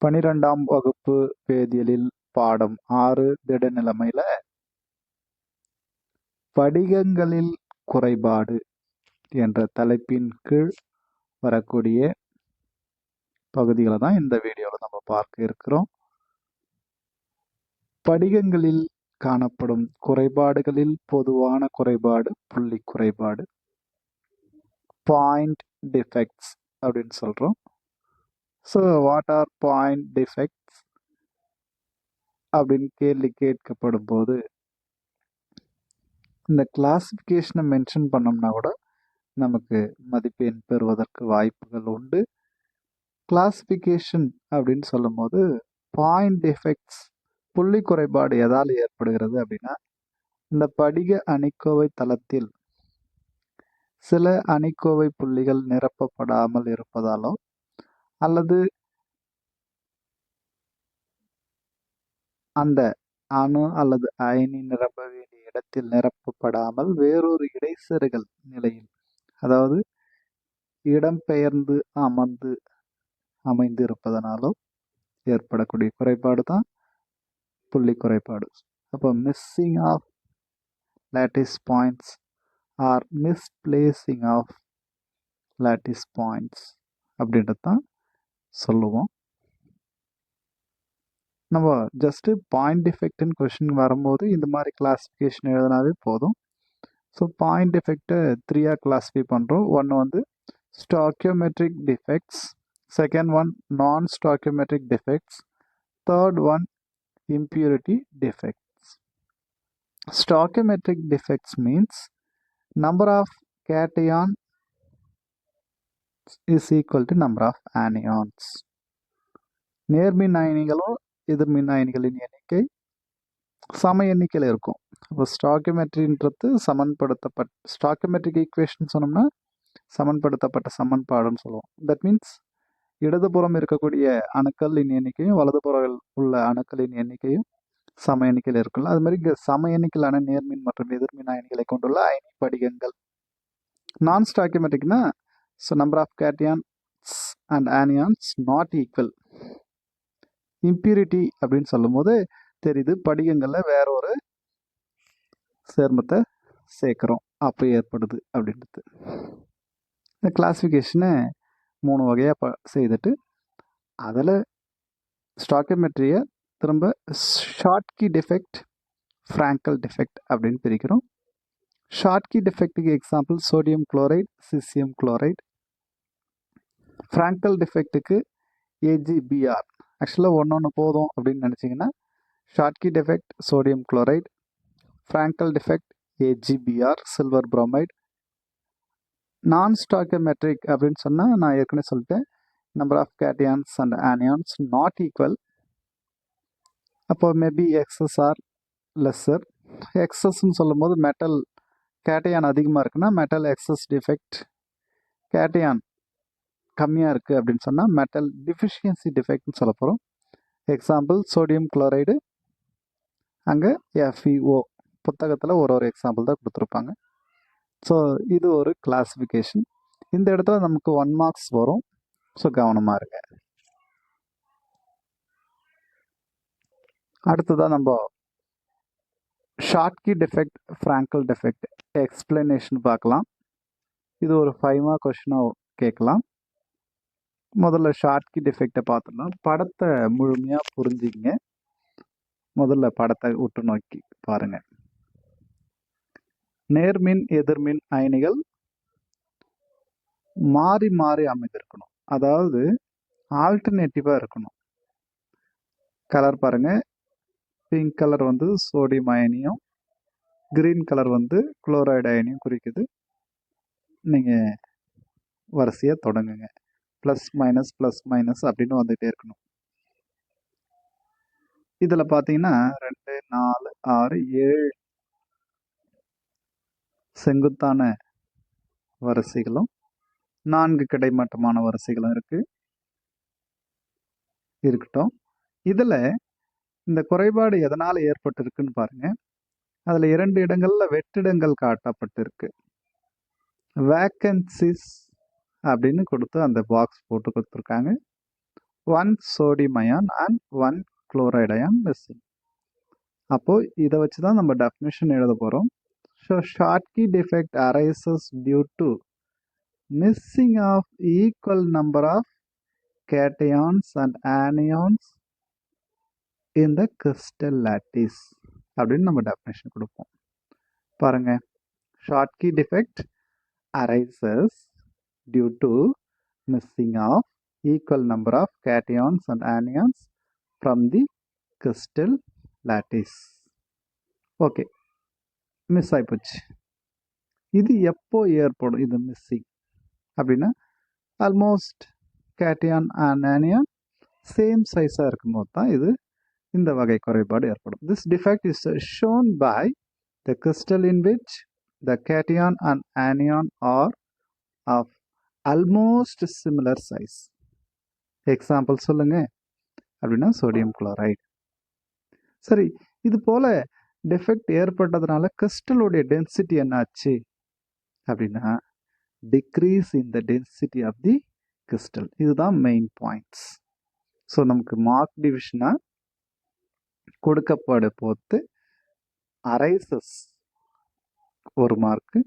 12ஆம் வகுப்பு வேதியியலில் பாடம் 6 திடநிலைமையில படிகங்களில் குறைபாடு என்ற தலைப்பின் கீழ் வரக்கூடிய பகுதிகளை தான் இந்த வீடியோவில் நம்ம பார்க்க இருக்கிறோம். படிகங்களில் காணப்படும் குறைபாடுகளில் பொதுவான குறைபாடு புள்ளி குறைபாடு, பாயிண்ட் டிஃபெக்ட்ஸ் அப்படின்னு சொல்கிறோம். So what are point defects அப்படின்னு கேள்வி கேட்கப்படும் போது இந்த கிளாசிஃபிகேஷனை மென்ஷன் பண்ணோம்னா கூட நமக்கு மதிப்பெண் பெறுவதற்கு வாய்ப்புகள் உண்டு. கிளாசிஃபிகேஷன் அப்படின்னு சொல்லும் போது பாயிண்ட் டிஃபெக்ட்ஸ் புள்ளி குறைபாடு எதால் ஏற்படுகிறது அப்படின்னா, இந்த படிக அணிக்கோவை தளத்தில் சில அணிக்கோவை புள்ளிகள் நிரப்பப்படாமல் இருப்பதாலோ அல்லது அந்த அணு அல்லது அயனி நிரப்ப வேண்டிய இடத்தில் நிரப்பப்படாமல் வேறொரு இடைச்செருகல் நிலையில், அதாவது இடம்பெயர்ந்து அமைந்து இருப்பதனாலோ ஏற்படக்கூடிய குறைபாடு தான் புள்ளி குறைபாடு. அப்போ missing of lattice points or misplacing of lattice points அப்படின்றது தான் சொல்லுவோம். நம்ம ஜஸ்ட்டு பாயிண்ட் டிஃபெக்ட்னு கொஷின் வரும்போது இந்த மாதிரி கிளாஸிஃபிகேஷன் எழுதினாவே போதும். ஸோ பாயிண்ட் டிஃபெக்டை 3ஆக கிளாஸிஃபை பண்ணுறோம். ஒன்று வந்து ஸ்டாக்கியோமெட்ரிக் டிஃபெக்ட்ஸ், செகண்ட் ஒன் நான் stoichiometric defects, third one impurity defects. Stoichiometric defects means number of cation is equal to number of anions. நேர்மின் அயனிகளும் எதிர்மின் அயனிகளின் எண்ணிக்கை சம எண்ணிக்கையில் இருக்கும். அப்போ ஸ்டாக்கியோமெட்ரின்றது ஸ்டாக்கியோமெட்ரிக் ஈக்குவேஷன் சொன்னோம்னா சமன்படுத்தப்பட்ட சமன்பாடுன்னு சொல்லுவோம். தட் மீன்ஸ் இடதுபுறம் இருக்கக்கூடிய அணுக்களின் எண்ணிக்கையும் வலதுபுறம் உள்ள அணுக்களின் எண்ணிக்கையும் சம எண்ணிக்கையில் இருக்குல்ல, அது மாதிரி இங்கே சம எண்ணிக்கையிலான நேர்மின் மற்றும் எதிர்மின் அயனிகளை கொண்டுள்ள அயனி படிகங்கள். நான் ஸ்டாக்கியோமெட்ரிக்னா so number of cations and anions not equal. Impurity அப்படின்னு சொல்லும் போது தெரியுது படிகங்களில் வேற ஒரு சேர்மத்தை சேர்க்குறோம், அப்போ ஏற்படுது அப்படின்றது. இந்த கிளாஸிஃபிகேஷனை 3 வகையாக செய்துட்டு அதில் ஸ்டாக்கியோமெட்ரியை திரும்ப ஷார்ட்கி டிஃபெக்ட், ஃப்ராங்கல் டிஃபெக்ட் அப்படின்னு பிரிக்கிறோம். ஷார்ட்கி டிஃபெக்ட்டுக்கு example sodium chloride, caesium chloride. Frenkel டிஃபெக்ட்டுக்கு ஏஜிபிஆர். ஆக்சுவலாக ஒன்று போதும் அப்படின்னு நினச்சிங்கன்னா Schottky defect sodium chloride, Frenkel defect A G B R silver bromide. Non stoichiometric அப்படின்னு சொன்னால் நான் ஏற்கனவே சொல்லிட்டேன், number of cations and anions not equal. அப்போ மேபி எக்ஸஸ் ஆர் லெஸ்ஸர். எக்ஸஸ்ன்னு சொல்லும் போது மெட்டல் கேட்டையான் அதிகமாக இருக்குன்னா மெட்டல் எக்ஸஸ் டிஃபெக்ட், கேட்டையான் கம்மியாக இருக்குது அப்படின்னு சொன்னால் மெட்டல் டிஃபிஷியன்சி டிஃபெக்ட்னு சொல்ல போகிறோம். எக்ஸாம்பிள் சோடியம் குளோரைடு, அங்கே FeO. புத்தகத்தில் ஒரு எக்ஸாம்பிள் தான் கொடுத்துருப்பாங்க. ஸோ இது ஒரு கிளாஸிஃபிகேஷன். இந்த இடத்துல நமக்கு 1 மார்க்ஸ் வரும். ஸோ கவனமாக இருங்க. அடுத்ததான் நம்ம ஷார்ட்கி டிஃபெக்ட், ஃப்ராங்கல் டிஃபெக்ட் எக்ஸ்பிளனேஷன் பார்க்கலாம். இது ஒரு 5 மார்க் கொஷினாக கேட்கலாம். முதல்ல ஷார்ட்கி டிஃபெக்டை பார்த்தோம்னா படத்தை முழுமையாக புரிஞ்சுக்கிங்க. முதல்ல படத்தை உற்று நோக்கி பாருங்க. நேர்மின் எதிர்மின் அயனிகள் மாறி மாறி அமைந்திருக்கணும், அதாவது ஆல்டர்னேட்டிவாக இருக்கணும். கலர் பாருங்க, பிங்க் கலர் வந்து சோடியம் அயனியும், கிரீன் கலர் வந்து குளோரைடு அயனியும் குறிக்குது. நீங்கள் வரிசையாக தொடங்குங்க. ப்ளஸ் மைனஸ் அப்படின்னு வந்துகிட்டே இருக்கணும். இதில் பார்த்தீங்கன்னா 2, 4, 6, 7 செங்குத்தான வரிசைகளும் 4 கிடைமட்டமான வரிசைகளும் இருக்கட்டும். இதில் இந்த குறைபாடு எதனால் ஏற்பட்டிருக்குன்னு பாருங்க. அதில் 2 இடங்களில் வெற்றிடங்கள் காட்டப்பட்டிருக்கு. வேக்கன்சிஸ் அப்படின்னு கொடுத்து அந்த பாக்ஸ் போட்டு கொடுத்துருக்காங்க. 1 sodium ion and 1 chloride ion missing. அப்போ இதை வச்சு தான் நம்ம டெஃபினிஷன் எழுத போகிறோம். So Schottky defect arises due to missing of equal number of cations and anions in the crystal lattice அப்படின்னு நம்ம டெஃபினிஷன் கொடுப்போம். பாருங்க, Schottky defect arises due to missing of equal number of cations and anions from the crystal lattice. Okay, miss ஆகிப்போச்சு. இது எப்போ ஏற்படும்? இது missing அப்படின்னா almost cation and anion same சைஸாக இருக்கும்போது தான் இது இந்த வகை குறைபாடு ஏற்படும். This defect is shown by the crystal in which the cation and anion are of almost similar size. Example சொல்லுங்க அப்படின்னா சோடியம் குளோரைடு. சரி, இது போல டிஃபெக்ட் ஏற்பட்டதுனால கிறிஸ்டலுடைய டென்சிட்டி என்னாச்சு அப்படின்னா decrease in the density of the crystal. இதுதான் மெயின் பாயிண்ட்ஸ். ஸோ நமக்கு mark டிவிஷனாக கொடுக்கப்பட போது அரைசஸ் ஒரு மார்க்கு,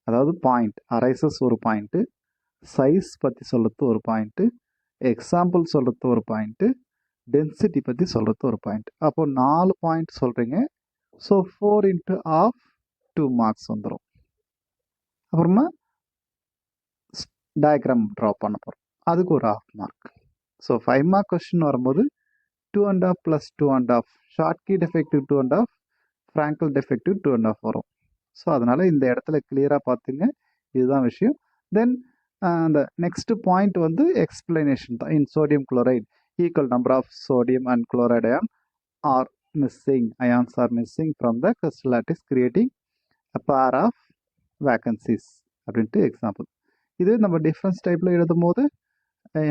அதாவது பாயிண்ட் அரைசஸ் ஒரு பாயிண்ட்டு, சைஸ் பற்றி சொல்கிறது ஒரு பாயிண்ட்டு, எக்ஸாம்பிள் சொல்கிறது ஒரு பாயிண்ட்டு, டென்சிட்டி பற்றி சொல்கிறது ஒரு பாயிண்ட். அப்போ 4 பாயிண்ட் சொல்கிறீங்க. ஸோ 4 into ஆஃப் 2 மார்க்ஸ் வந்துடும். அப்புறமா டயக்ராம் ட்ரா பண்ண போகிறோம், அதுக்கு ஒரு ½ மார்க். ஸோ 5 மார்க் கொஸ்டின் வரும்போது 2½ + 2½ Schottky defective 2½ Frankel defective 2½ வரும். ஸோ அதனால் இந்த இடத்துல கிளியராக பார்த்துங்க, இதுதான் விஷயம். தென் அந்த நெக்ஸ்ட் பாயிண்ட் வந்து எக்ஸ்பிளனேஷன் தான். In sodium chloride equal number of sodium and chloride ion are missing, ions are missing from the crystal lattice creating a pair of vacancies அப்படின்ட்டு எக்ஸாம்பிள். இது நம்ம டிஃப்ரென்ஸ் டைப்பில் எழுதும் போது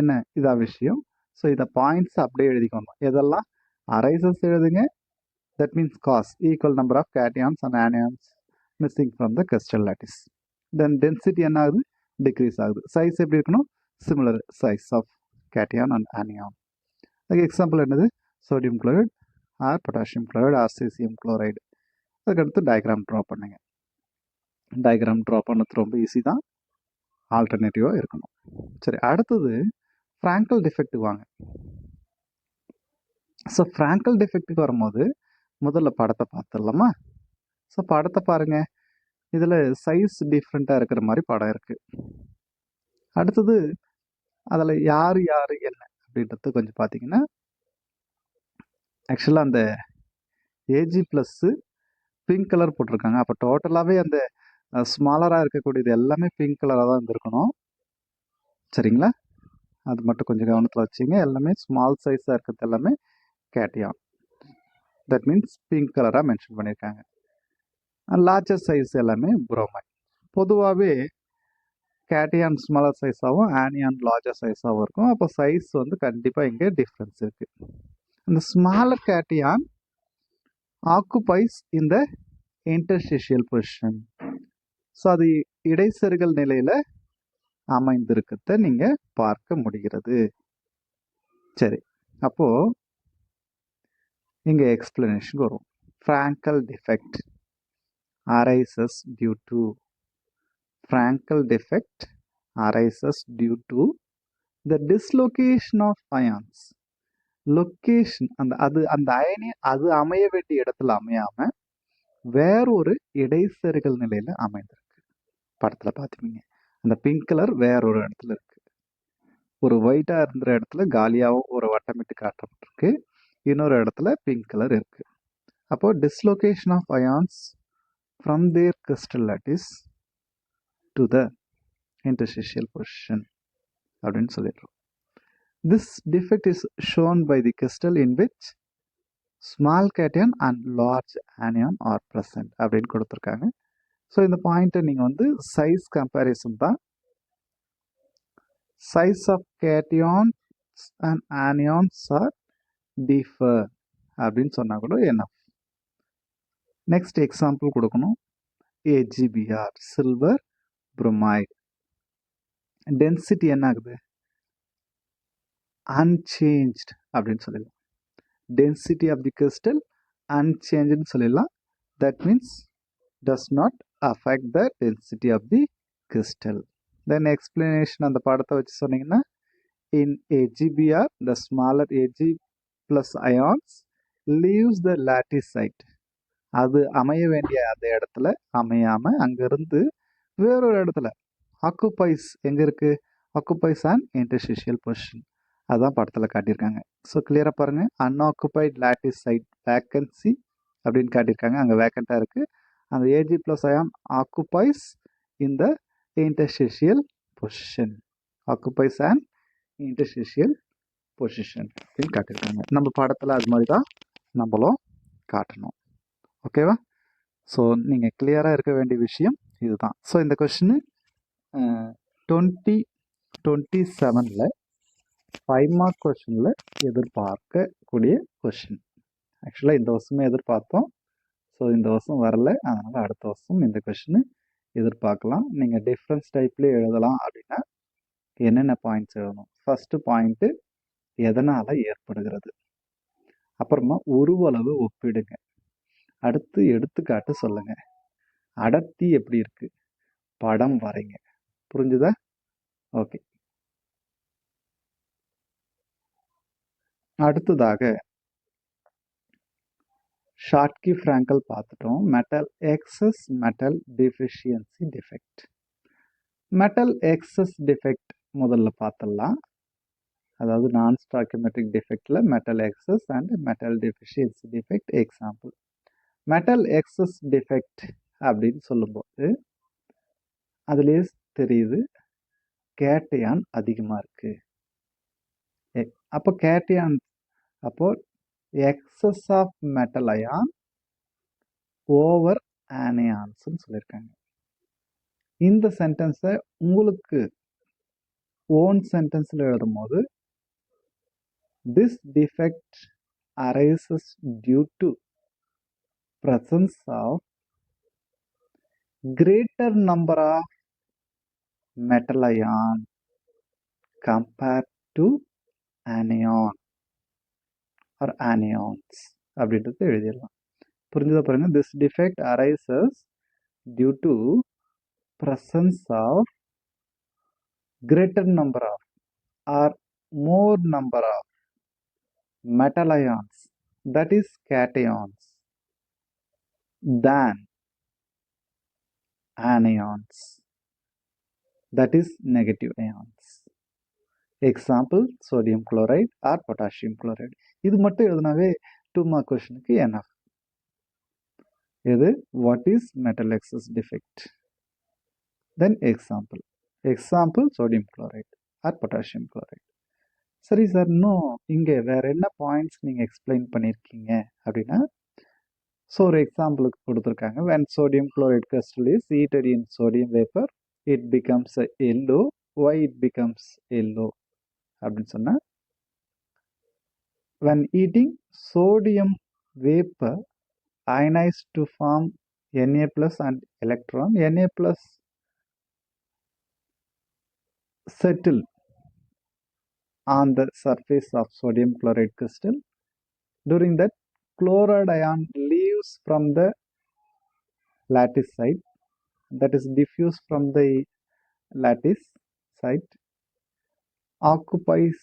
என்ன இதான் விஷயம். ஸோ இதை பாயிண்ட்ஸ் அப்படியே எழுதிக்கணும். எதெல்லாம் அரைசஸ் எழுதுங்க, that means cause equal number of cations and anions missing from the crystal lattice. Then density என்ன ஆகுது? டிக்ரீஸ் ஆகுது. சைஸ் எப்படி இருக்கணும்? Similar size of cation and anion. அதுக்கு எக்ஸாம்பிள் என்னது? Sodium chloride or potassium chloride or caesium chloride. அதுக்கடுத்து diagram draw பண்ணுங்க. Diagram draw பண்ணது ரொம்ப ஈஸி தான், ஆல்டர்னேட்டிவாக இருக்கணும். சரி, அடுத்தது ஃப்ராங்கல் டிஃபெக்ட்டுக்கு வாங்க. ஸோ ஃப்ராங்கல் டிஃபெக்ட்டுக்கு வரும்போது முதல்ல படத்தை பார்த்துடலாமா? ஸோ படத்தை பாருங்கள், இதில் சைஸ் டிஃப்ரெண்ட்டாக இருக்கிற மாதிரி படம் இருக்குது. அடுத்தது அதில் யார் யார் என்ன அப்படின்றது கொஞ்சம் பார்த்தீங்கன்னா, ஆக்சுவலாக அந்த ஏஜி ப்ளஸ்ஸு பிங்க் கலர் போட்டிருக்காங்க. அப்போ டோட்டலாகவே அந்த ஸ்மாலராக இருக்கக்கூடியது எல்லாமே பிங்க் கலராக தான் இருந்திருக்கணும். சரிங்களா? அது மட்டும் கொஞ்சம் கவனத்தில் வச்சுங்க. எல்லாமே ஸ்மால் சைஸாக இருக்கிறது எல்லாமே கேட்டியான், தட் மீன்ஸ் பிங்க் கலராக மென்ஷன் பண்ணியிருக்காங்க. லார்ஜர் சைஸ் எல்லாமே புரோமைட். பொதுவாகவே கேட்டியான் ஸ்மாலர் சைஸாகவும் ஆனியான் லார்ஜர் சைஸாகவும் இருக்கும். அப்போ சைஸ் வந்து கண்டிப்பாக இங்கே டிஃப்ரென்ஸ் இருக்குது. அந்த ஸ்மாலர் கேட்டியான் ஆக்குபைஸ் இந்த இன்டர்ஸ்டிஷியல் பொசிஷன். ஸோ அது இடைச்செருகல் நிலையில் அமைந்திருக்கிறத நீங்கள் பார்க்க முடிகிறது. சரி, அப்போது இங்கே எக்ஸ்பிளனேஷன் வரும். ஃப்ராங்கல் defect arises due to Frankel defect arises due to the dislocation of ions. Location அந்த அயனி அது அமைய வேண்டிய இடத்துல அமையாம வேறொரு இடைச்செருகல் நிலையில அமைந்திருக்கு. படத்துல பாத்துப்பீங்க, அந்த பிங்க் கலர் வேறொரு இடத்துல இருக்கு. ஒரு ஒயிட்டா இருந்த இடத்துல காலியாவும் ஒரு வட்டமிட்டு காட்டப்பட்டிருக்கு, இன்னொரு இடத்துல பிங்க் கலர் இருக்கு. அப்போ dislocation of ions from their crystal lattice to the interstitial position அப்படின்னு சொல்லிடுறோம். This defect is shown by the crystal in which small cation and large anion are present அப்படின்னு கொடுத்துருக்காங்க. ஸோ இந்த பாயிண்ட்டை நீங்கள் வந்து சைஸ் கம்பேரிசன் தான். Size of cations and anions are differ அப்படின்னு சொன்னால் கூட என்ன. நெக்ஸ்ட் எக்ஸாம்பிள் கொடுக்கணும். AgBr silver bromide. டென்சிட்டி என்ன ஆகுது? அன்சேஞ்ச்ட் அப்படின்னு சொல்லிடலாம். டென்சிட்டி ஆஃப் தி கிறிஸ்டல் அன்சேஞ்சுன்னு சொல்லிடலாம். That means does not affect the density of the crystal. Then explanation அந்த படத்தை வச்சு சொன்னீங்கன்னா, in AgBr the smaller Ag plus ions leaves the lattice site. அது அமைய வேண்டிய அந்த இடத்துல அமையாம அங்கிருந்து வேறொரு இடத்துல occupies எங்க இருக்கு, occupies an interstitial position. அதான் படத்தில் காட்டியிருக்காங்க. ஸோ கிளியராக பாருங்க, unoccupied lattice site vacancy அப்படின்னு காட்டியிருக்காங்க. அங்கே வேக்கண்ட்டாக இருக்கு. அந்த Ag plus ion occupies in the interstitial position. Occupies an interstitial position அப்படின்னு காட்டியிருக்காங்க. நம்ம படத்தில் அது மாதிரி தான் நம்மளும் காட்டணும். ஓகேவா? ஸோ நீங்கள் கிளியராக இருக்க வேண்டிய விஷயம் இதுதான். ஸோ இந்த கொஷின் 2027 5 மார்க் கொஷினில் எதிர்பார்க்கக்கூடிய கொஷின். ஆக்சுவலாக இந்த வருஷமே எதிர்பார்த்தோம். ஸோ இந்த வருஷம் வரல, அதனால் அடுத்த வருஷம் இந்த கொஷின் எதிர்பார்க்கலாம். நீங்கள் டிஃப்ரென்ஸ் டைப்லேயே எழுதலாம். அப்படின்னா என்னென்ன பாயிண்ட்ஸ் எழுதணும்? ஃபஸ்ட்டு பாயிண்ட்டு எதனால் ஏற்படுகிறது, அப்புறமா உருவளவு ஒப்பிடுங்க, அடுத்து எடுத்துக்காட்டு சொல்லுங்க, அடர்த்தி எப்படி இருக்கு, படம் வரைங்க. புரிஞ்சுதா? ஓகே. அடுத்ததாக ஷாட்கி ஃப்ராங்கல் பார்த்துட்டோம். Metal excess, metal deficiency defect. Metal excess defect முதல்ல பார்த்துடலாம். அதாவது நான் ஸ்டாக்கியோமெட்ரிக் டிஃபெக்டில் metal excess and metal deficiency defect. Example, metal excess defect அப்படின்னு சொல்லும்போது அதுலேயே தெரியுது கேட்டையான் அதிகமாக இருக்கு. அப்போ கேட்டையான், அப்போ excess of metal ion over ஆனியான்ஸ்ன்னு சொல்லியிருக்காங்க. இந்த சென்டென்ஸை உங்களுக்கு ஓன் சென்டென்ஸில் எழுதும்போது this defect arises due to presence of greater number of metal ion compared to anion or anions அப்படின்றது எழுதிடலாம். புரிஞ்சுதா பாருங்க? this defect arises due to presence of greater number of or more number of metal ions, that is cations, than anions, that is negative ions. Example, sodium chloride or potassium chloride. இது மட்டும் எழுதினாவே 2 mark கொஸ்டினுக்கு enough. இது what is metal excess defect, then example, sodium chloride or potassium chloride. சரி sir, இன்னும் இங்கே வேற என்ன points நீங்கள் எக்ஸ்பிளைன் பண்ணியிருக்கீங்க அப்படின்னா, ஸோ ஒரு எக்ஸாம்பிளுக்கு கொடுத்துருக்காங்க. when sodium chloride crystal is heated in sodium vapor it becomes a yellow. why it becomes yellow அப்படின்னு சொன்னால், when heating sodium vapor ionized to form Na plus and electron, Na plus settle on the surface of sodium chloride crystal. During that, chloride ion leaves from the lattice site, that is diffused from the lattice site, occupies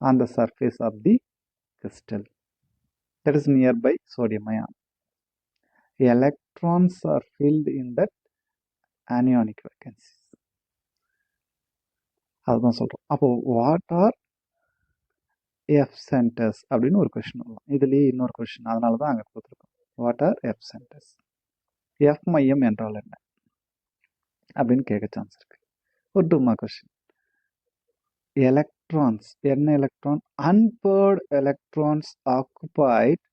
on the surface of the crystal, that is nearby sodium ion. Electrons are filled in that anionic vacancies. அதுதான் சொல்கிறோம். அப்போ what are F centres அப்படின்னு ஒரு question வரலாம். இதுலேயே இன்னொரு question, அதனால தான் அங்கே கொடுத்துருக்கோம். What are F centres, F மையம் என்றால் என்ன அப்படின்னு கேட்க சான்ஸ் இருக்கு. ஒரு 2 மார்க் கொஸ்டின். எலக்ட்ரான்ஸ், என்ன electron? Unpaired electrons occupied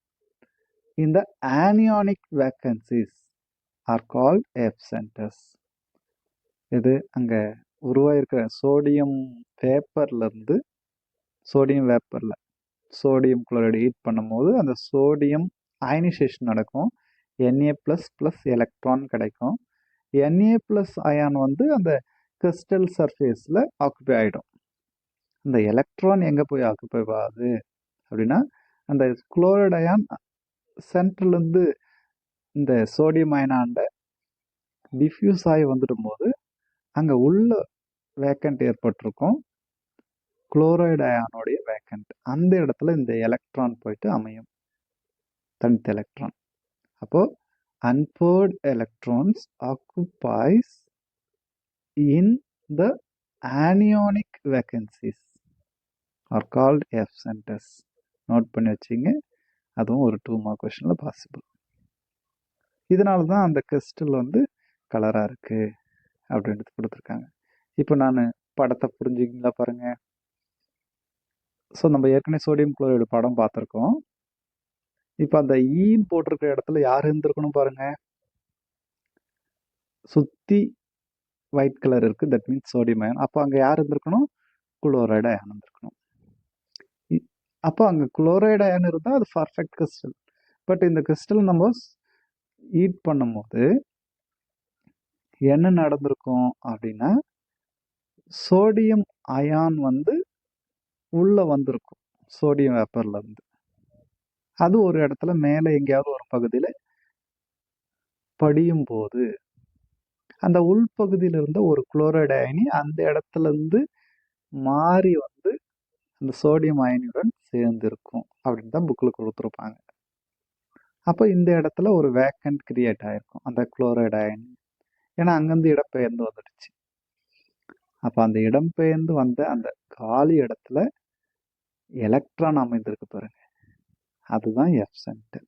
in the anionic vacancies are called F centers. இது அங்கே உருவாயிருக்கிற சோடியம் வேப்பர்லேருந்து, சோடியம் வேப்பரில் சோடியம் குளோரைடு ஹீட் பண்ணும்போது அந்த சோடியம் அயனைசேஷன் நடக்கும். Na ப்ளஸ் ப்ளஸ் எலக்ட்ரான் கிடைக்கும். Na ப்ளஸ் அயான் வந்து அந்த கிறிஸ்டல் சர்ஃபேஸில் ஆக்குபை ஆகிடும். இந்த எலக்ட்ரான் எங்கே போய் ஆக்குப்பை ஆகுது அப்படின்னா அந்த குளோரைடு அயான் சென்டர்லேருந்து இந்த சோடியம் அயனாண்ட டிஃப்யூஸ் ஆகி வந்துடும் போது அங்கே உள்ள வேக்கண்ட் ஏற்பட்டிருக்கும் குளோரைடு அயானோடைய வேக்கண்ட். அந்த இடத்துல இந்த எலக்ட்ரான் போயிட்டு அமையும், தனித்த எலக்ட்ரான். அப்போ unpaired electrons occupies in the anionic vacancies are called F centers. Note பண்ணி வச்சிங்க, அதுவும் ஒரு 2 மார்க் கொஸ்டினில் பாசிபிள். இதனால தான் அந்த கிறிஸ்டல் வந்து கலராக இருக்குது அப்படின்றது கொடுத்துருக்காங்க. இப்போ நான் படத்தை புரிஞ்சுக்கிங்களா பாருங்க. ஸோ நம்ம ஏற்கனவே சோடியம் குளோரைடு படம் பார்த்துருக்கோம். இப்போ அந்த ஈன்னு போட்டிருக்கிற இடத்துல யார் இருந்திருக்கணும் பாருங்க, சுற்றி ஒயிட் கலர் இருக்குது, தட் மீன்ஸ் சோடியம் அயன். அப்போ அங்கே யார் இருந்திருக்கணும், குளோரைடு அயன் இருந்திருக்கணும். அப்போ அங்கே குளோரைடு அயன் இருந்தால் அது பர்ஃபெக்ட் கிறிஸ்டல். பட் இந்த கிறிஸ்டல் நம்ம ஈட் பண்ணும்போது என்ன நடந்திருக்கும் அப்படின்னா, சோடியம் அயான் வந்து உள்ளே வந்திருக்கும் சோடியம் வேப்பர்ல இருந்து. அது ஒரு இடத்துல மேலே எங்கேயாவது ஒரு பகுதியில் படியும் போது அந்த உள்பகுதியில் இருந்த ஒரு குளோரைடு அயனி அந்த இடத்துல இருந்து மாறி வந்து அந்த சோடியம் அயனியுடன் சேர்ந்திருக்கும் அப்படின்னு தான் புக்கில் கொடுத்துருப்பாங்க. அப்போ இந்த இடத்துல ஒரு வேக்கண்ட் கிரியேட் ஆயிருக்கும் அந்த குளோரைடு அயனி, ஏன்னா அங்கேருந்து இடம்பெயர்ந்து வந்துடுச்சு. அப்போ அந்த இடம்பெயர்ந்து வந்த அந்த காலி இடத்துல எலக்ட்ரான் அமைந்திருக்கு பாருங்க, அதுதான் எஃப் சென்டர்.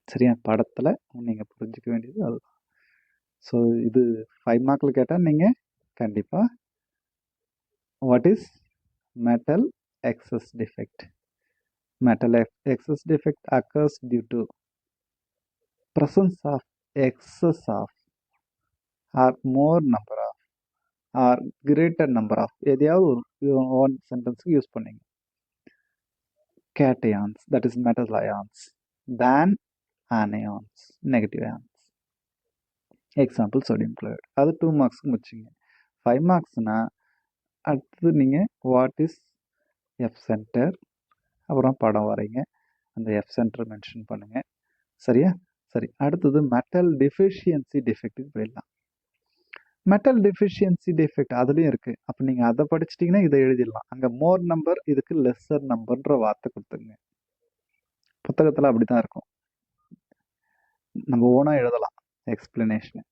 சரியா, படத்தில் நீங்கள் புரிஞ்சுக்க வேண்டியது அதுதான். ஸோ இது 5 மார்க்கில் கேட்டால் நீங்கள் கண்டிப்பாக what is metal excess defect. Metal excess defect occurs due to presence of excess of or more number of or greater number of எதையாவது ஒரு ஒன் சென்டென்ஸுக்கு யூஸ் பண்ணீங்க. cations, that is metal ions, than anions, negative ions. Example sodium chloride. அது 2 மார்க்ஸ்க்கு முடிச்சிங்க. 5 மார்க்ஸ்னா அடுத்தது நீங்கள் what is F centre, அப்புறம் படம் வரைங்க, அந்த F centre mention பண்ணுங்கள். சரியா, சரி. அடுத்தது மெட்டல் டிஃபிஷியன்சி டிஃபெக்ட்டுக்கு போயிடலாம். மெட்டல் டிஃபிஷியன்சி டிஃபெக்ட் அதுலேயும் இருக்குது. அப்போ நீங்கள் அதை படிச்சிட்டிங்கன்னா இதை எழுதிடலாம். அங்கே மோர் நம்பர், இதுக்கு லெஸ்ஸர் நம்பர்ன்ற வார்த்தை கொடுத்துருங்க. புத்தகத்தில் அப்படி தான் இருக்கும், நம்ம ஓனாக எழுதலாம் explanation.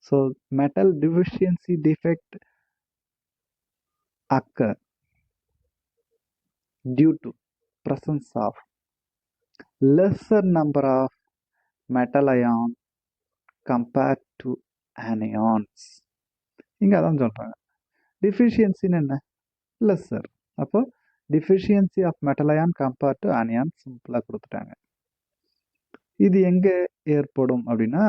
So metal deficiency defect occur due to presence of lesser number of metal ion compared to anions. இங்கே அதான் சொல்கிறாங்க, டிஃபிஷியன்சின்னு என்ன, லெஸ்ஸர். அப்போ deficiency of metal ion compared to anion சிம்பிளாக கொடுத்துட்டாங்க. இது எங்கே ஏற்படும் அப்படின்னா,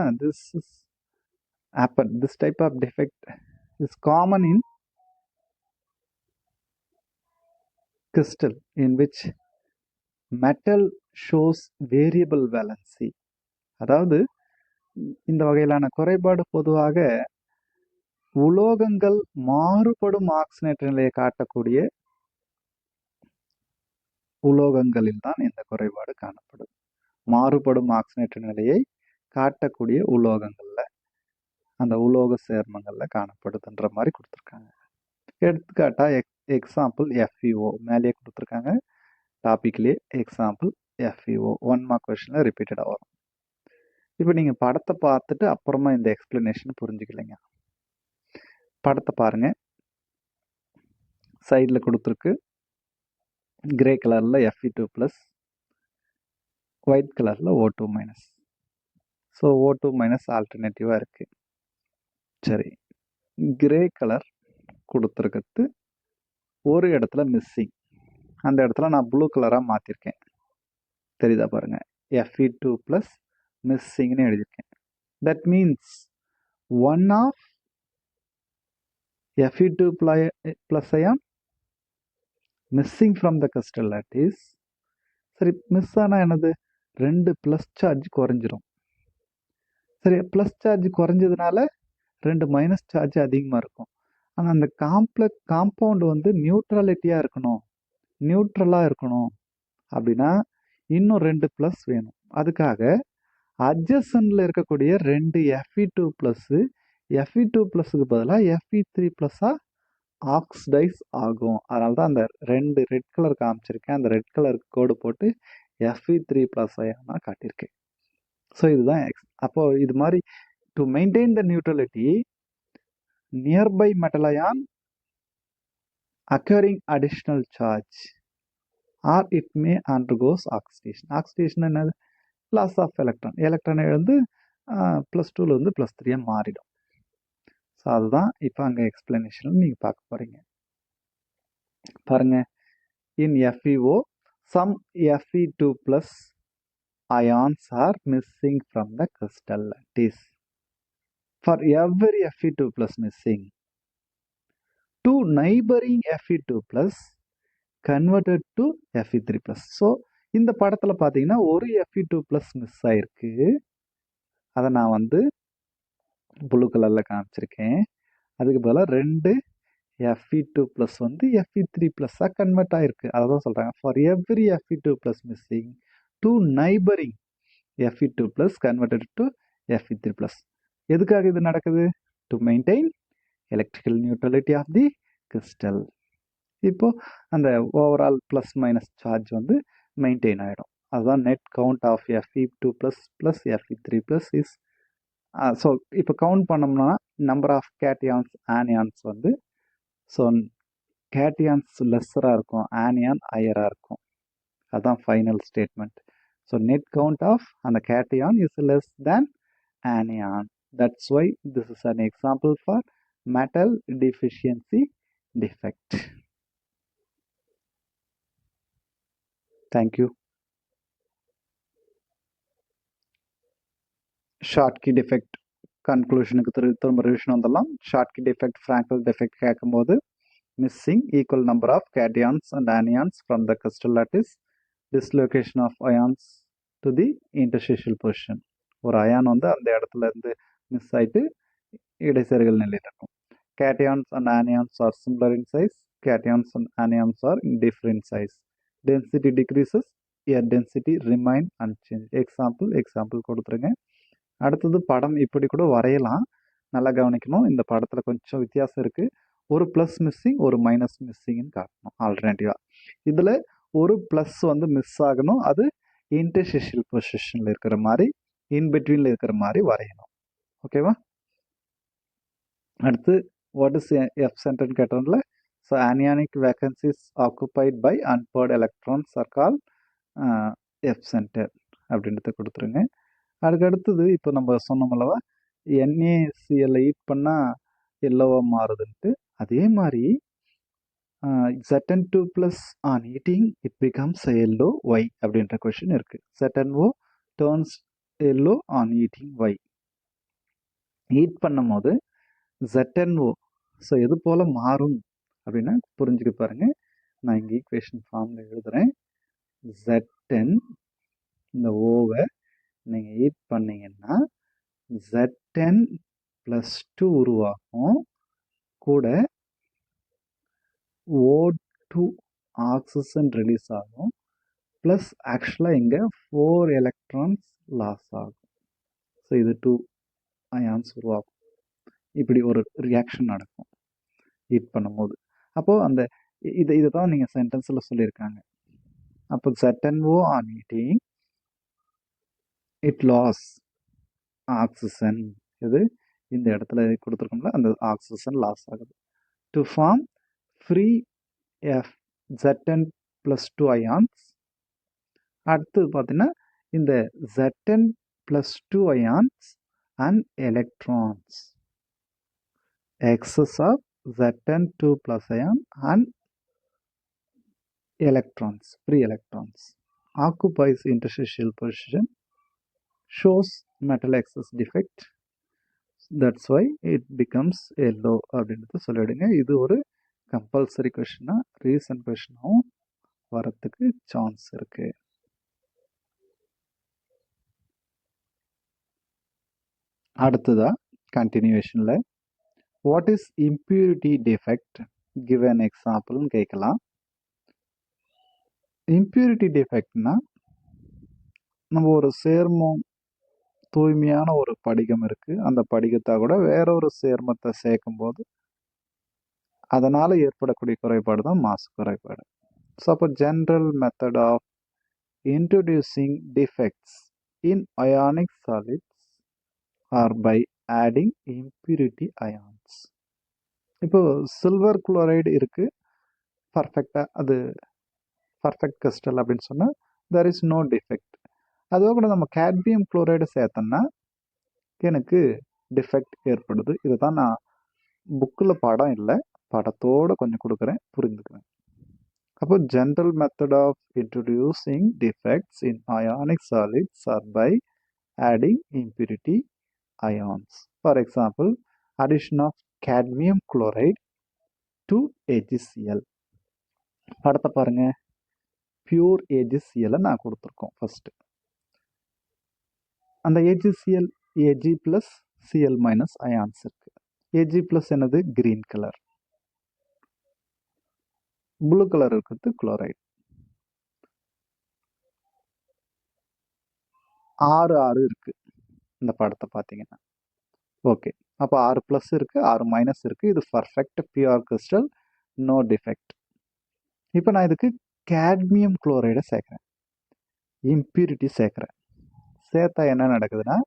this type of defect is common in crystal in which metal shows variable valency. அதாவது இந்த வகையிலான குறைபாடு பொதுவாக உலோகங்கள் மாறுபடும் ஆக்சிஜனேற்ற நிலையை காட்டக்கூடிய உலோகங்களில் தான் இந்த குறைபாடு காணப்படும். மாறுபடும் ஆக்சிஜனேற்ற நிலையை காட்டக்கூடிய உலோகங்கள்ல, அந்த உலோக சேர்மங்கள்ல காணப்படுதுன்ற மாதிரி கொடுத்துருக்காங்க. எடுத்துக்காட்டா எக்ஸாம்பிள் FeO மேலேயே கொடுத்துருக்காங்க டாபிக்லேயே. எக்ஸாம்பிள் FeO 1 மார்க் கொஸ்டினில் ரிப்பீட்டடாக வரும். இப்போ நீங்கள் படத்தை பார்த்துட்டு அப்புறமா இந்த எக்ஸ்பிளனேஷன் புரிஞ்சுக்கலைங்க. படத்தை பாருங்க, சைடில் கொடுத்துருக்கு கிரே கலரில் Fe2+, ஒயிட் கலரில் O2-. ஸோ O2- ஆல்டர்னேட்டிவாக இருக்குது. சரி, கிரே கலர் கொடுத்துருக்கிறது ஒரு இடத்துல மிஸ்ஸிங், அந்த இடத்துல நான் ப்ளூ கலராக மாற்றிருக்கேன். தெரியுதா பாருங்க, Fe2+ மிஸ்ஸிங்னு எழுதியிருக்கேன். That means one of Fe2+ ion missing from the crystal, that is. சரி, மிஸ் ஆனால் என்னது, 2 ப்ளஸ் சார்ஜ் குறைஞ்சிரும். சரி, ப்ளஸ் சார்ஜ் குறைஞ்சதுனால 2 மைனஸ் சார்ஜ் அதிகமாக இருக்கும். ஆனால் அந்த காம்பவுண்டு வந்து நியூட்ரலாக இருக்கணும் அப்படின்னா இன்னும் 2 ப்ளஸ் வேணும். அதுக்காக அட்ஜசன்ட்ல இருக்கக்கூடிய 2 Fe2 ப்ளஸ் Fe2 ப்ளஸுக்கு பதிலாக Fe3 ப்ளஸ்ஸாக ஆக்சிடைஸ் ஆகும். அதனால தான் அந்த 2 ரெட் கலர் காமிச்சிருக்கேன். அந்த ரெட் கலர் கோடு போட்டு Fe3 ப்ளஸ் அயனா காட்டியிருக்கேன். ஸோ இதுதான் அப்போ இது மாதிரி to maintain the neutrality nearby metal ion occurring additional charge or it may undergoes oxidation. Oxidation என்னது? Loss of electron. எலக்ட்ரானை வந்து +2ல இருந்து +3 மாறிடும். ஸோ அதுதான் இப்போ அங்கே எக்ஸ்பிளனேஷன் நீங்கள் பார்க்க போறீங்க. பாருங்க, இன் FeO some Fe2 plus ions are missing from the crystal lattice. For every Fe2 plus missing, 2 neighboring Fe2 plus converted to Fe3 plus. So இந்த படத்தில் பார்த்தீங்கன்னா ஒரு Fe2 ப்ளஸ் மிஸ் ஆயிருக்கு. அதை நான் வந்து ப்ளூ கலரில் காமிச்சிருக்கேன். அதுக்கு பதிலாக 2 Fe2 ப்ளஸ் வந்து Fe3 ப்ளஸ்ஸாக கன்வெர்ட் ஆயிருக்கு. அதை தான் சொல்கிறாங்க. For every Fe2 plus missing 2 neighbouring Fe2 plus converted to Fe3 plus. எதுக்காக இது நடக்குது? To maintain electrical neutrality of the crystal. இப்போ அந்த ஓவரால் ப்ளஸ் மைனஸ் சார்ஜ் வந்து மெயின்டைன் ஆகிடும். அதுதான் net count of Fe2 plus plus Fe3 plus is. So இப்போ count பண்ணோம்னா நம்பர் ஆஃப் கேட்டியான்ஸ் ஆனியான்ஸ் வந்து, ஸோ கேட்டியான்ஸ் லெஸ்ஸராக இருக்கும், ஆனியான் ஹையராக இருக்கும். அதுதான் final statement. So net count of அந்த கேட்டியான் is less than anion. That's why this is an example for metal deficiency defect. Thank you. Schottky defect கன்க்ளூஷனுக்கு திரும்ப revision வந்துடலாம். ஷார்ட்கி டிஃபெக்ட், ஃப்ராங்கல் டிஃபெக்ட் கேட்கும்போது missing equal number of cations and anions from the crystal lattice, dislocation of ions to the interstitial position. ஒரு அயான் வந்து அந்த இடத்துல இருந்து மிஸ் ஆகிட்டு இடைச்செருகல் நிலையில் இருக்கும். Cations and anions are similar in size, cations and anions are in different size. Density decreases, yet density remain unchanged. Example கொடுத்துருங்க. அடுத்தது படம் இப்படி கூட வரையலாம். நல்லா கவனிக்கணும், இந்த படத்தில் கொஞ்சம் வித்தியாசம் இருக்குது. ஒரு ப்ளஸ் மிஸ்ஸிங், ஒரு மைனஸ் மிஸ்ஸிங்னு காட்டணும் ஆல்டர்னேட்டிவாக. இதில் ஒரு ப்ளஸ் வந்து மிஸ் ஆகணும், அது இன்டர்ஸ்டிஷியல் பொசிஷனில் இருக்கிற மாதிரி, இன்பிட்வீனில் இருக்கிற மாதிரி வரையணும். ஓகேவா? அடுத்து what is F சென்டர்னு கேட்டோம்ல. So anionic vacancies occupied by unpaired electrons are called F center அப்படின்றத கொடுத்துருங்க. அதுக்கு அடுத்தது இப்போ நம்ம சொன்னோம்லவா NaCl ஹீட் பண்ணால் எல்லோவாக மாறுதுன்ட்டு, அதே மாதிரி Zn2 plus on heating it becomes yellow why அப்படின்ற கொஷின் இருக்குது. ZnO turns yellow on heating why. Heat பண்ணும் போது ZnO ஸோ எது போல் மாறும் அப்படின்னா புரிஞ்சுக்க பாருங்க. நான் இங்கே ஈக்குவேஷன் ஃபார்மில் எழுதுகிறேன். Zn இந்த ஓவை நீங்கள் ஹீட் பண்ணிங்கன்னா Zn+2 உருவாகும். கூட O2 ஆக்சிஜன் ரிலீஸ் ஆகும். ப்ளஸ் ஆக்சுவலாக இங்கே 4 எலக்ட்ரான்ஸ் லாஸ் ஆகும். ஸோ இது 2 அயான்ஸ் உருவாகும். இப்படி ஒரு ரியாக்ஷன் நடக்கும் ஹீட் பண்ணும்போது. அப்போது அந்த இதை தான் நீங்கள் சென்டென்ஸில் சொல்லியிருக்காங்க. அப்போ ZnO on heating it loss oxygen. இது இந்த இடத்துல கொடுத்துருக்கோம்ல, அந்த ஆக்சிஜன் லாஸ் ஆகுது. To form free Zn+2 ions. அடுத்தது பார்த்தீங்கன்னா இந்த Zn+2 ions and electrons, excess of Zn2 plus ion and electrons, free electrons, occupies interstitial position, shows metal excess defect. That's why it becomes yellow அப்படின்றது சொல்லிடுங்க. இது ஒரு compulsory கொஷினாக, recent கொஷினாகவும் வரத்துக்கு chance இருக்கு. அடுத்ததா கண்டினியூவேஷனில் what is impurity defect, give an எக்ஸாம்பிள்னு கேட்கலாம். இம்பியூரிட்டி டிஃபெக்ட்னா நம்ம ஒரு சேர்மம் தூய்மையான ஒரு படிகம் இருக்கு, அந்த படிகத்தை கூட வேற ஒரு சேர்மத்தை சேர்க்கும்போது அதனால ஏற்படக்கூடிய குறைபாடு தான் மாசு குறைபாடு. ஸோ அப்போ general method of introducing defects in ionic solids are by adding impurity ions. இப்போ சில்வர் குளோரைடு இருக்கு, பர்ஃபெக்டா அது பர்ஃபெக்ட் கிறிஸ்டல் அப்படின்னு சொன்னால் there is no defect. அதோட கூட நம்ம கேட்மியம் குளோரைடு சேர்த்தோம்னா எனக்கு டிஃபெக்ட் ஏற்படுது. இதை தான் நான் புக்கில் படம் இல்லை, படத்தோடு கொஞ்சம் கொடுக்குறேன், புரிந்துக்குவேன். அப்போ general method of introducing defects in ionic solids are by adding impurity ions. For example, addition of cadmium chloride to AgCl. படத்தை பாருங்க, பியூர் AgCl நான் கொடுத்துருக்கோம். ஃபர்ஸ்ட் அந்த AgCl Ag plus Cl minus ions இருக்கு. Ag plus என்னது? Green colour. Blue colour இருக்கிறது chloride. 6 இருக்கு இந்த படத்தை பார்த்தீங்கன்னா. ஓகே, அப்போ 6 ப்ளஸ் இருக்கு, 6 மைனஸ் இருக்கு. இது perfect pure crystal, no defect. இப்போ நான் இதுக்கு கேட்மியம் குளோரைடை சேர்க்குறேன், இம்பியூரிட்டி சேர்க்குறேன். சேர்த்தா என்ன நடக்குதுன்னா,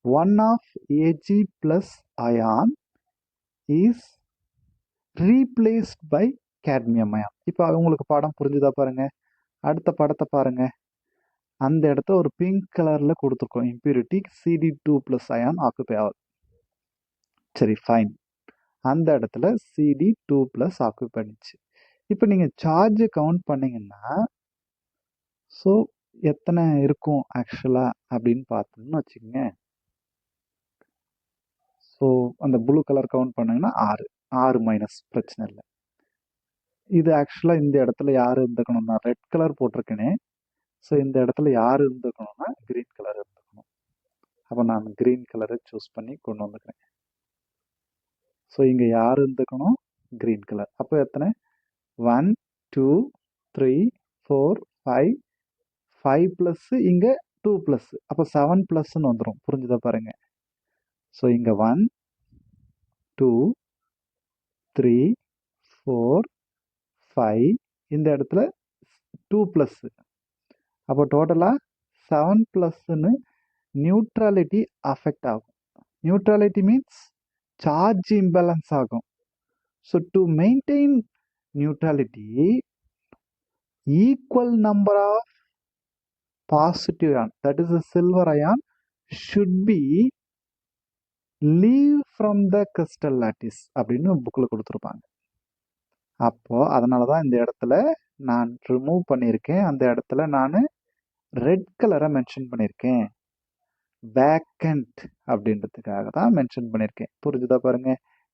1 of Ag plus ion is replaced by cadmium ion. இப்போ உங்களுக்கு படம் புரிஞ்சுதா பாருங்க. அடுத்த படத்தை பாருங்க, அந்த இடத்துல ஒரு பிங்க் கலர்ல கொடுத்துருக்கோம், impurity Cd2 plus ion occupy ஆகுது. சரி, ஃபைன். அந்த இடத்துல Cd2 plus ஆக்குபை பண்ணிச்சு. இப்போ நீங்க சார்ஜ் கவுண்ட் பண்ணீங்கன்னா, ஸோ எத்தனை இருக்கும் ஆக்சுவலா அப்படின்னு பார்த்தோம்னு வச்சுக்கோங்க. ஸோ அந்த ப்ளூ கலர் கவுண்ட் பண்ணீங்கன்னா 6 மைனஸ், பிரச்சனை இல்லை. இது ஆக்சுவலா இந்த இடத்துல யார் இருந்துக்கணும்னா, ரெட் கலர் போட்டிருக்கேனே, ஸோ இந்த இடத்துல யார் இருந்துக்கணும்னா கிரீன் கலர் இருந்துக்கணும். அப்போ நான் கிரீன் கலரை சூஸ் பண்ணி கொண்டு வந்துக்கிறேன். ஸோ இங்கே யார் இருந்துக்கணும்? Green colour. அப்போ எத்தனை? 1 2 3 4 5 5 ப்ளஸ், இங்கே 2 ப்ளஸ், அப்போ 7 ப்ளஸ்ன்னு வந்துடும். புரிஞ்சுதா பாருங்க. ஸோ இங்கே 1 2 3 4 5, இந்த இடத்துல 2 ப்ளஸ், அப்போ டோட்டலாக 7 ப்ளஸ்ன்னு நியூட்ரலிட்டி அஃபெக்ட் ஆகும். நியூட்ரலிட்டி மீன்ஸ் சார்ஜ் இம்பேலன்ஸ் ஆகும். So to maintain neutrality, equal number of positive ion, that is a silver ion, should be leave from the crystal lattice அப்படின்னு புக்கில் கொடுத்துருப்பாங்க. அப்போ அதனால தான் இந்த இடத்துல நான் ரிமூவ் பண்ணியிருக்கேன். அந்த இடத்துல நான் ரெட் கலரை மென்ஷன் பண்ணியிருக்கேன், வேக்கண்ட் அப்படின்றதுக்காக தான் மென்ஷன் பண்ணியிருக்கேன். புரிஞ்சுதா பாருங்க.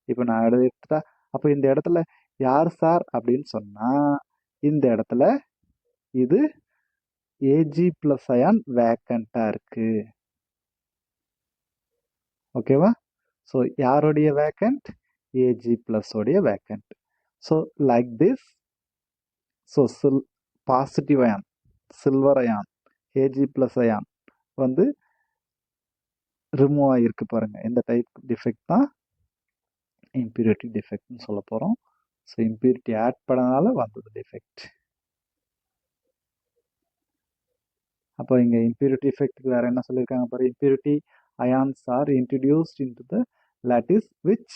இப்போ நான் எடுத்துட்டா, அப்போ இந்த இடத்துல யார் சார் அப்படின்னு சொன்னா, இந்த இடத்துல இது Ag plus அயான் வேக்கண்டா இருக்கு. ஓகேவா? ஸோ யாருடைய வேக்கண்ட்? Ag plus உடைய vacant. So like this, so positive ion, silver ion, Ag plus ion வந்து ரிமூவ் ஆகிருக்கு பாருங்க. இந்த டைப் டிஃபெக்ட் தான் இம்பியூரிட்டி டிஃபெக்ட்னு சொல்ல போகிறோம். ஸோ இம்பியூரிட்டி ஆட் பண்ணனால வந்தது டிஃபெக்ட். அப்போ இங்கே இம்பியூரிட்டி டிஃபெக்ட்டுக்கு வேறு என்ன சொல்லியிருக்காங்க பாரு. Impurity ions R introduced in to the lattice which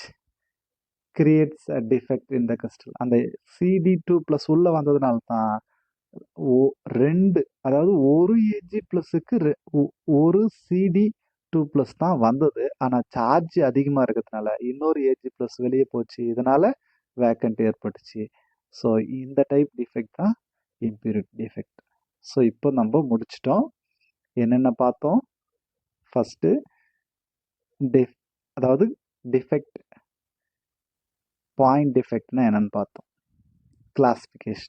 creates a defect in the crystal. அந்த Cd2 plus உள்ள வந்ததுனால தான் ரெண்டு, அதாவது ஒரு Ag ப்ளஸுக்கு ஒரு Cd2 plus தான் வந்தது. ஆனால் சார்ஜ் அதிகமாக இருக்கிறதுனால இன்னொரு Ag plus வெளியே போச்சு, இதனால வேக்கண்ட் ஏற்பட்டுச்சு. ஸோ இந்த டைப் டிஃபெக்ட் தான் இம்பியூரிட்டி டிஃபெக்ட். ஸோ இப்போ நம்ம முடிச்சிட்டோம். என்னென்ன பார்த்தோம்? ஃபஸ்ட்டு அதாவது டிஃபெக்ட், பாயிண்ட் டிஃபெக்ட்னா என்னன்னு பார்த்தோம், கிளாசிஃபிகேஷன்.